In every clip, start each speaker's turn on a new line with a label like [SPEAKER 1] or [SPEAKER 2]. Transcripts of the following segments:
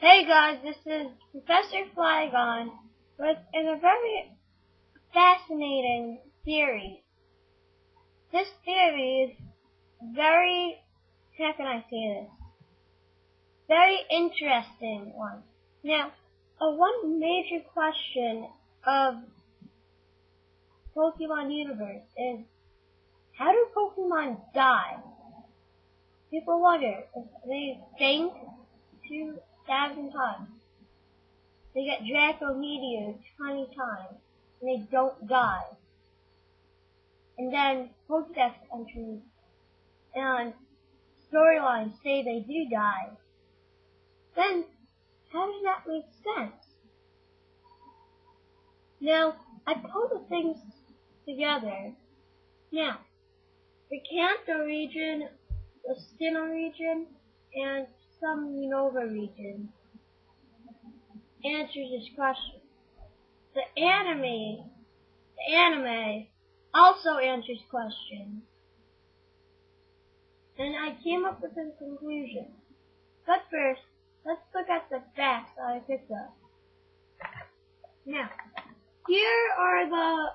[SPEAKER 1] Hey guys, this is Professor Flygon with a very fascinating theory. This theory is very, how can I say this? Very interesting one. Now, one major question of Pokemon universe is, how do Pokemon die? People wonder if they faint 2,000 times. They get Draco Meteor 20 times, and they don't die. And then Pokedex entries and storylines say they do die. Then, how does that make sense? Now, I pulled the things together. Now, the Kanto region, the Sinnoh region, and some Unova region answers this question. The anime also answers questions. And I came up with a conclusion. But first, let's look at the facts that I picked up. Now, here are the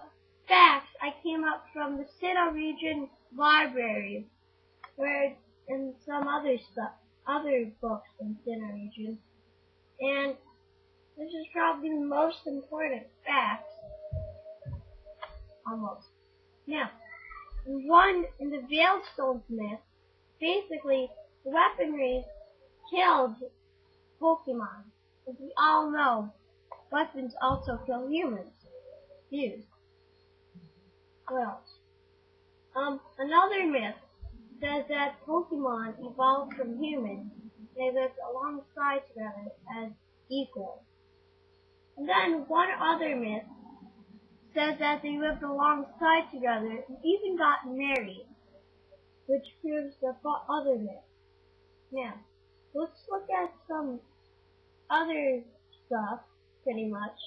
[SPEAKER 1] facts I came up from the Sinnoh region library, and some other books in Sinnoh region. And this is probably the most important facts, almost. Now, in the Veilstone's myth, basically, the weaponry killed Pokemon. As we all know, weapons also kill humans. What else? Another myth says that Pokemon evolved from humans. They lived alongside together as equals. And then one other myth says that they lived alongside together and even got married, which proves the other myth. Now, let's look at some other stuff, pretty much.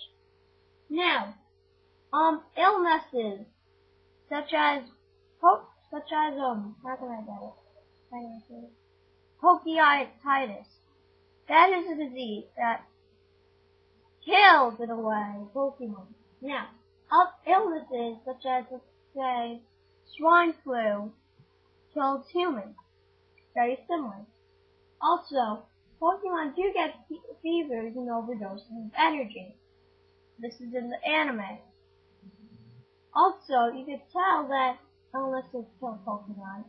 [SPEAKER 1] Now, illnesses such as how can I get it? Pokeitis. That is a disease that kills, in a way, Pokemon. Now, illnesses such as, let's say, swine flu kills humans. Very similar. Also, Pokemon do get fevers and overdoses of energy. This is in the anime. Also, you could tell that illnesses kill Pokemon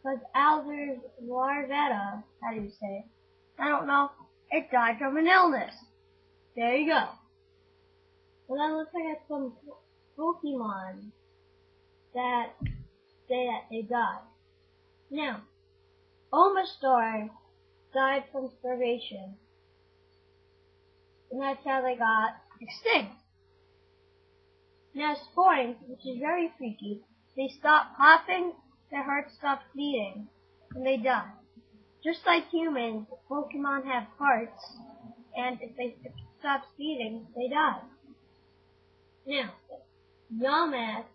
[SPEAKER 1] because Alder's Larvetta, how do you say it? I don't know. It died from an illness. There you go. Well, then let's look at some Pokemon that say that they died. Now, Omastar died from starvation, and that's how they got extinct. Now, Spoink, which is very freaky, they stop popping, their heart stops beating, and they die. Just like humans, Pokemon have hearts, and if they stop beating, they die. Now, Yamask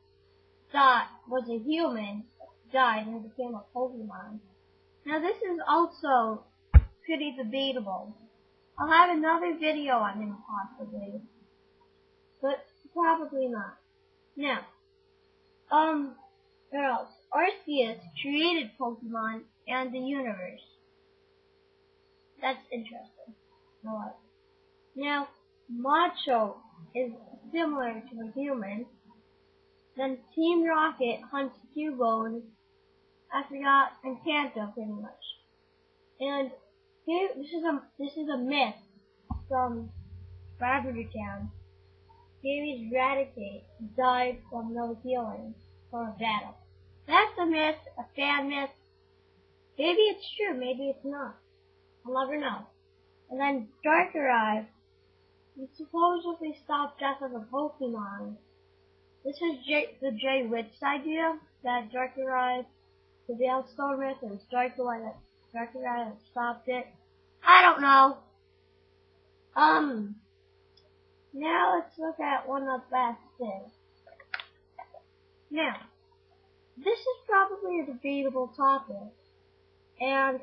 [SPEAKER 1] was a human, died, and became a Pokemon. Now, this is also pretty debatable. I'll have another video on him, possibly, but probably not. Now, what else? Arceus created Pokemon and the universe. That's interesting. Now, Macho is similar to a human. Then Team Rocket hunts Cubone, and Kanto, pretty much. And here, this is a myth from Lavender Town. Baby's Raticate died from no healing for a battle. That's a myth, a fan myth. Maybe it's true, maybe it's not. I'll never know. And then Darkrai, he supposedly stopped death of a Pokemon. This is the Jay Witt's idea, that Darkrai, the Veilstone myth, and it's Darkrai that stopped it. I don't know. Now let's look at one of the best things. Now, this is probably a debatable topic, and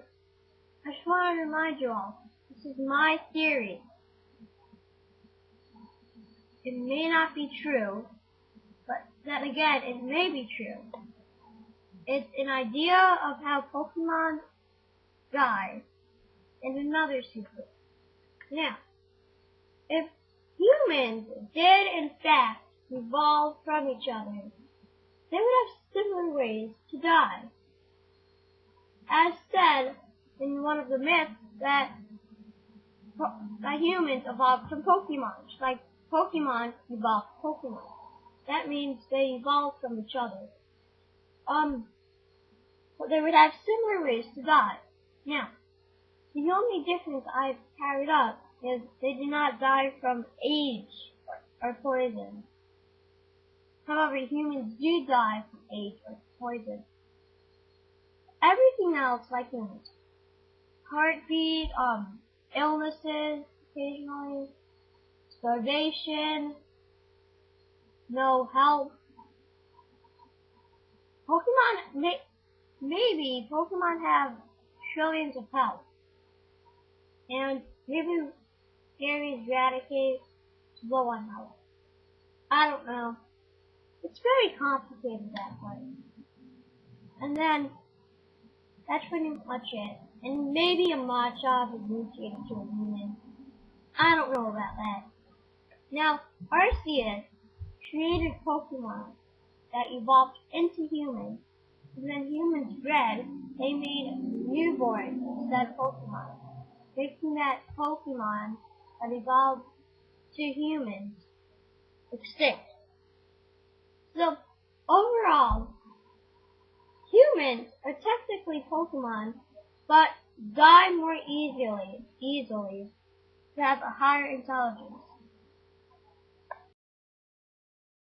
[SPEAKER 1] I just want to remind you all, this is my theory. It may not be true, but then again, it may be true. It's an idea of how Pokemon die in another secret. Now, if humans did in fact evolve from each other, they would have similar ways to die. As said in one of the myths that humans evolved from Pokemon, just like Pokemon evolved Pokemon. That means they evolved from each other. But they would have similar ways to die. Now, the only difference I've carried up is they do not die from age or poison. However, humans do die from age or poison. Everything else, like humans, heartbeat, illnesses occasionally, starvation, no health. Pokemon, maybe Pokemon have trillions of health. And maybe Gary's Raticate is low on health. I don't know. It's very complicated that way. And then, that's pretty much it. And maybe a Machop is mutated to a human. I don't know about that. Now, Arceus created Pokemon that evolved into humans. And then humans bred, they made newborns instead of Pokemon, making that Pokemon that evolved to humans extinct. So, overall, humans are technically Pokemon, but die more easily, to have a higher intelligence.